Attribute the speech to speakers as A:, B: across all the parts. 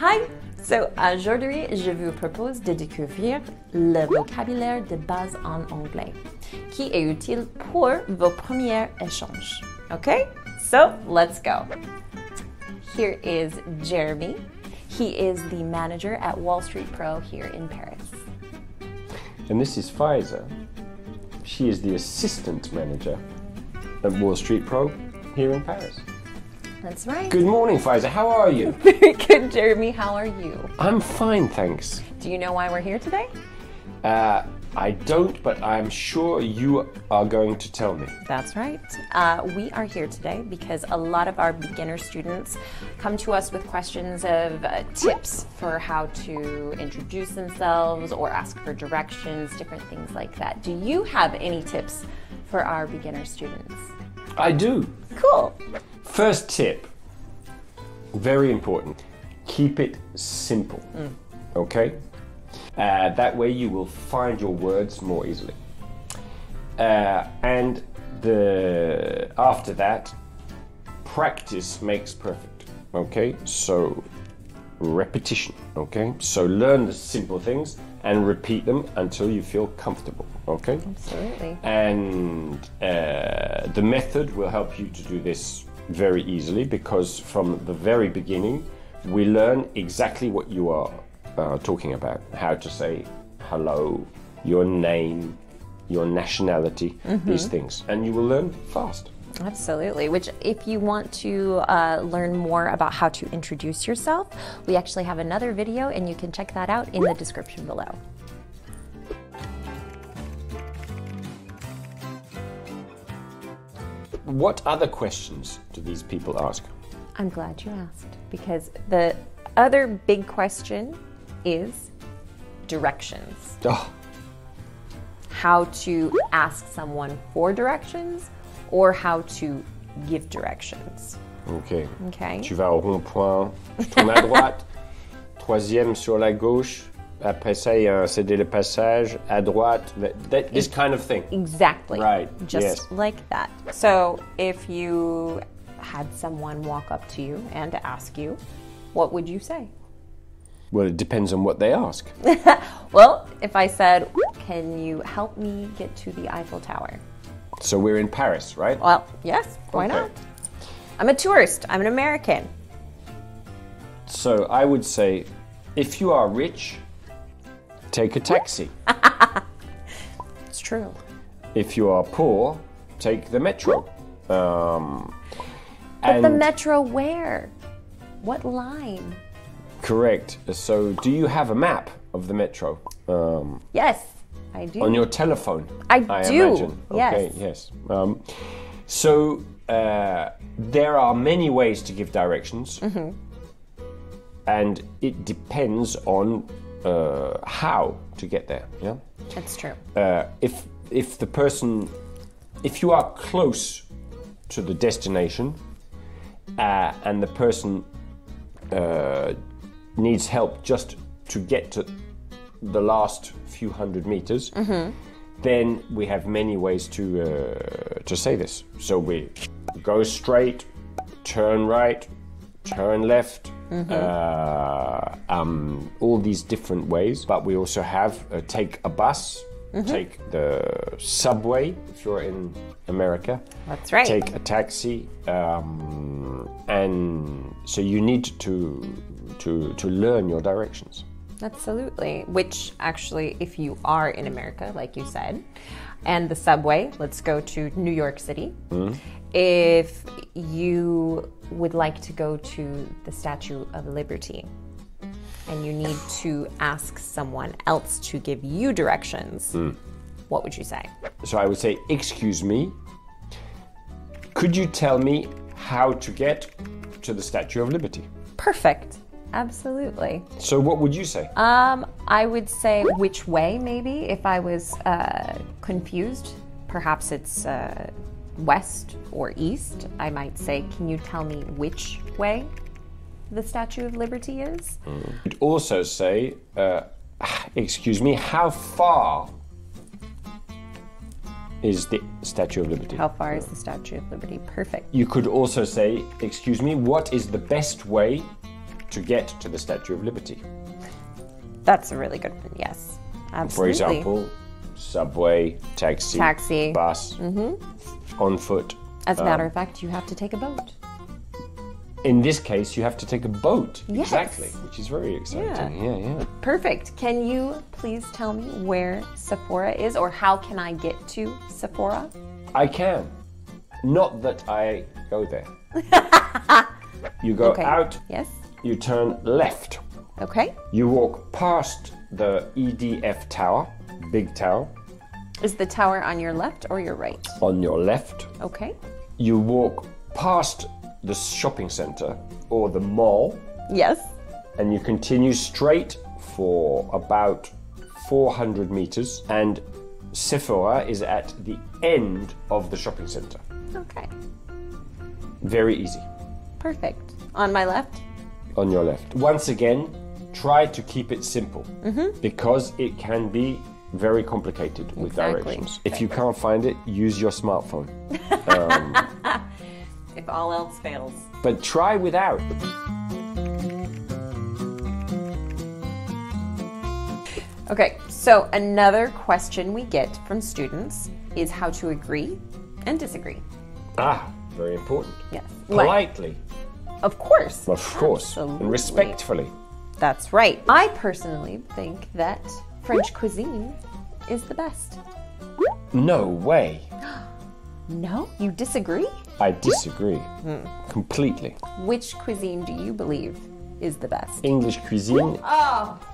A: Hi! So, aujourd'hui, je vous propose de découvrir le vocabulaire de base en anglais, qui est utile pour vos premiers échanges. Okay? So, let's go. Here is Jeremy. He is the manager at Wall Street Pro here in Paris.
B: And this is Faiza. She is the assistant manager at Wall Street Pro here in Paris.
A: That's right.
B: Good morning, Faiza. How are you?
A: Very good, Jeremy. How are you?
B: I'm fine, thanks.
A: Do you know why we're here today?
B: I don't, but I'm sure you are going to tell me.
A: That's right. We are here today because a lot of our beginner students come to us with questions of tips for how to introduce themselves or ask for directions, different things like that. Do you have any tips for our beginner students?
B: I do.
A: Cool.
B: First tip, very important, keep it simple, okay? That way you will find your words more easily. And after that, practice makes perfect, okay? So repetition, okay? So learn the simple things and repeat them until you feel comfortable, okay?
A: Absolutely.
B: And the method will help you to do this very easily because from the very beginning, we learn exactly what you are talking about, how to say hello, your name, your nationality, these things, and you will learn fast.
A: Absolutely, which if you want to learn more about how to introduce yourself, we actually have another video and you can check that out in the description below.
B: What other questions do these people ask?
A: I'm glad you asked because the other big question is directions.
B: Oh.
A: How to ask someone for directions or how to give directions.
B: Ok.
A: Okay.
B: Tu vas au rond-point, tu tournes à droite, troisième sur la gauche, après ça, il y a un céder le passage, à droite, this kind of thing.
A: Exactly.
B: Right,
A: Just
B: yes.
A: like that. So if you had someone walk up to you and ask you, what would you say?
B: Well, it depends on what they ask.
A: Well, if I said, can you help me get to the Eiffel Tower?
B: So we're in Paris, right?
A: Well, yes, why
B: Okay.
A: not? I'm a tourist, I'm an American.
B: So I would say, if you are rich, take a taxi.
A: It's true.
B: If you are poor, take the metro.
A: But the metro where? What line?
B: Correct. So do you have a map of the metro?
A: Yes, I do.
B: On your telephone?
A: I do,
B: imagine. Okay,
A: yes.
B: So there are many ways to give directions. And it depends on how to get there. Yeah,
A: That's true.
B: If you are close to the destination and the person needs help just to get to the last few hundred meters, then we have many ways to say this. So we go straight, turn right, turn left, all these different ways. But we also have take a bus, take the subway if you're in America.
A: That's right.
B: Take a taxi, and so you need to learn your directions.
A: Absolutely. Which actually, if you are in America, like you said, and the subway, let's go to New York City. If you would like to go to the Statue of Liberty and you need to ask someone else to give you directions, what would you say?
B: So I would say, excuse me, could you tell me how to get to the Statue of Liberty?
A: Perfect. Absolutely.
B: So what would you say?
A: I would say which way, maybe, if I was confused. Perhaps it's west or east. I might say, can you tell me which way the Statue of Liberty is?
B: You'd also say, excuse me, how far is the Statue of Liberty?
A: How far is the Statue of Liberty? Perfect.
B: You could also say, excuse me, what is the best way to get to the Statue of Liberty.
A: That's a really good one, yes. Absolutely.
B: For example, subway, taxi, bus, on foot.
A: As a matter of fact, you have to take a boat.
B: In this case, you have to take a boat.
A: Yes.
B: Exactly, which is very exciting. Yeah.
A: Perfect. Can you please tell me where Sephora is, or how can I get to Sephora?
B: I can. Not that I go there. You go out,
A: Yes.
B: you turn left.
A: Okay.
B: You walk past the EDF Tower, big tower,
A: Is the tower on your left or your right?
B: on your left.
A: Okay.
B: You walk past the shopping center or the mall,
A: Yes.
B: and you continue straight for about 400 meters, and Sephora is at the end of the shopping center.
A: Okay.
B: Very easy.
A: Perfect. On my left?
B: On your left. Once again, try to keep it simple because it can be very complicated with directions. If you can't find it, use your smartphone.
A: If all else fails.
B: But try without.
A: Okay, so another question we get from students is how to agree and disagree.
B: Ah, very important.
A: Yes.
B: Politely.
A: Of course.
B: Of course.
A: Absolutely.
B: And respectfully.
A: That's right. I personally think that French cuisine is the best.
B: No way.
A: No? You disagree?
B: I disagree. Completely.
A: Which cuisine do you believe is the best?
B: English cuisine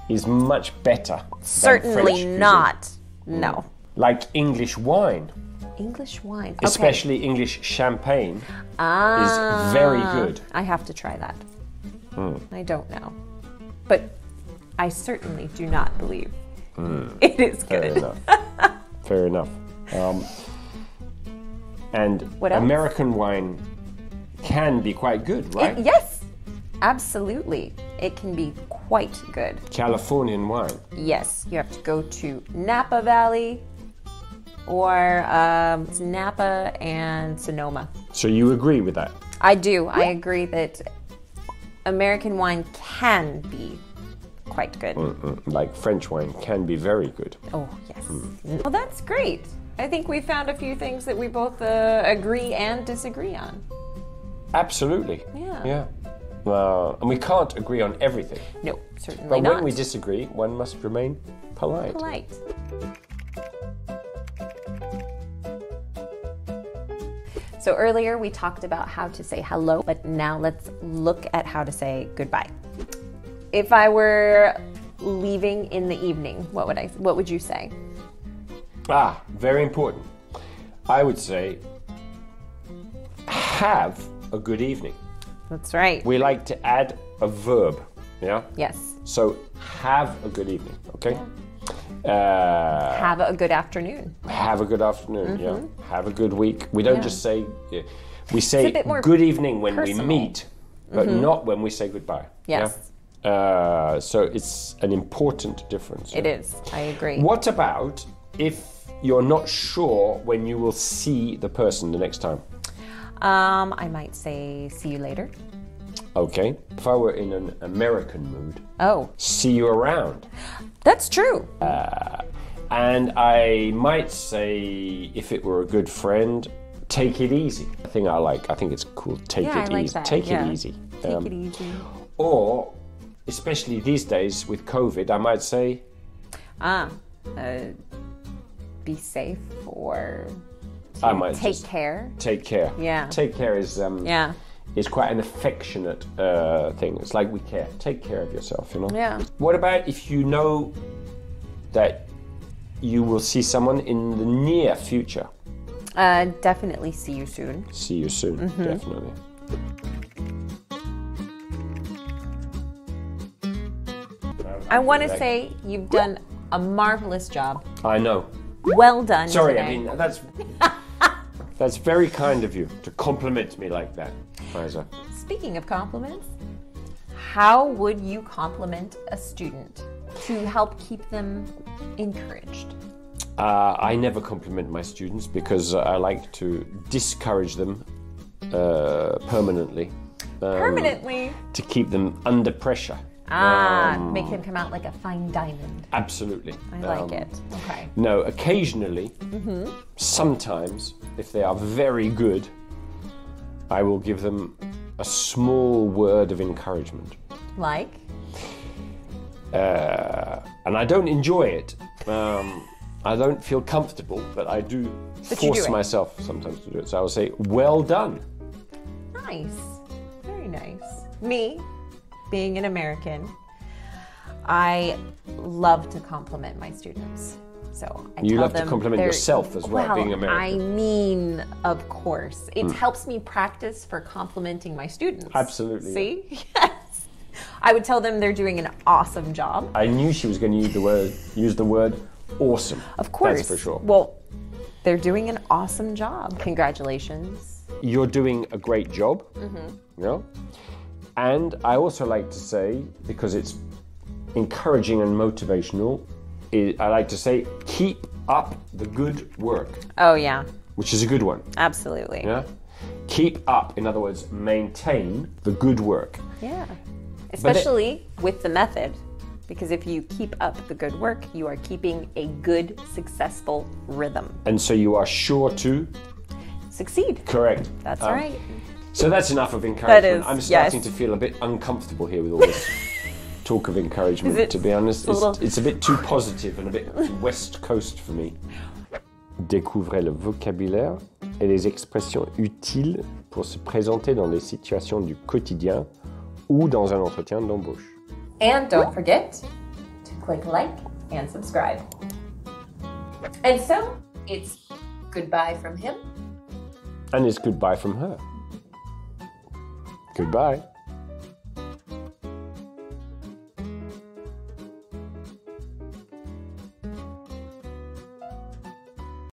B: is much better than French
A: Certainly
B: cuisine.
A: not. No.
B: Like English wine,
A: English wine.
B: especially English champagne,
A: Okay.
B: is very good.
A: I have to try that. I don't know. But I certainly do not believe it is
B: Fair
A: good.
B: enough. Fair enough. And
A: What else?
B: American wine can be quite good, right?
A: Yes, absolutely. It can be quite good.
B: Californian wine.
A: Yes, you have to go to Napa Valley or it's Napa and Sonoma.
B: So you agree with that?
A: I do. I agree that American wine can be quite good.
B: Like French wine can be very good.
A: Oh, yes. Well, that's great. I think we found a few things that we both agree and disagree on.
B: Absolutely.
A: Yeah.
B: And we can't agree on everything.
A: No, certainly
B: But
A: not.
B: when we disagree, one must remain polite.
A: Polite. So earlier we talked about how to say hello, but now let's look at how to say goodbye. If I were leaving in the evening, what would you say?
B: Ah, very important. I would say, have a good evening.
A: That's right.
B: We like to add a verb, yeah?
A: Yes.
B: So, have a good evening, okay?
A: Have a good afternoon.
B: Have a good afternoon, yeah? Have a good week. We don't just say, we say
A: a bit more
B: good evening when
A: personal.
B: we meet, but not when we say goodbye.
A: Yes.
B: Yeah? So, it's an important difference.
A: It is. I agree.
B: What about if you're not sure when you will see the person the next time?
A: I might say see you later.
B: Okay. If I were in an American mood,
A: Oh,
B: see you around.
A: that's true.
B: And I might say, if it were a good friend, take it easy. I think it's cool. Take
A: Yeah,
B: it
A: I like
B: easy.
A: that,
B: Take
A: yeah.
B: it easy.
A: Take it easy.
B: Or, especially these days with COVID, I might say,
A: Be safe or
B: I might
A: take
B: just
A: care.
B: take care.
A: Yeah.
B: Take care is
A: Yeah.
B: is quite an affectionate thing. It's like we care. Take care of yourself, you know?
A: Yeah.
B: What about if you know that you will see someone in the near future?
A: Definitely see you soon.
B: See you soon, definitely.
A: I want to say you've done a marvelous job.
B: I know.
A: Well done.
B: Sorry,
A: today.
B: I mean, that's very kind of you to compliment me like that, Faiza.
A: Speaking of compliments, how would you compliment a student to help keep them encouraged?
B: I never compliment my students because I like to discourage them permanently.
A: Permanently?
B: To keep them under pressure.
A: Make them come out like a fine diamond.
B: Absolutely.
A: I like it. Okay.
B: No, occasionally, sometimes, if they are very good, I will give them a small word of encouragement.
A: Like?
B: And I don't enjoy it. I don't feel comfortable, but I do force myself sometimes to do it. So I will say, well done.
A: Nice. Very nice. Me, being an American, I love to compliment my students. So I
B: you
A: tell
B: love
A: them
B: to compliment yourself as well, being American.
A: I mean, of course. It helps me practice for complimenting my students.
B: Absolutely.
A: See? Yes. I would tell them they're doing an awesome job.
B: I knew she was going to use the word awesome.
A: Of course.
B: That's for sure.
A: Well, they're doing an awesome job. Congratulations.
B: You're doing a great job. You know? And I also like to say, because it's encouraging and motivational, I like to say, keep up the good work.
A: Oh, yeah.
B: Which is a good one.
A: Absolutely.
B: Yeah? Keep up, in other words, maintain the good work.
A: Yeah. Especially with the method. Because if you keep up the good work, you are keeping a good, successful rhythm.
B: And so you are sure to
A: succeed.
B: Correct.
A: That's right.
B: So that's enough of encouragement.
A: That is,
B: I'm starting to feel a bit uncomfortable here with all this talk of encouragement, to be honest. It's a bit too positive and a bit West Coast for me. Découvrez le vocabulaire et les expressions utiles pour se présenter dans les situations du quotidien ou dans un entretien d'embauche.
A: And don't forget to click like and subscribe. And so, it's goodbye from him.
B: And it's goodbye from her. Goodbye.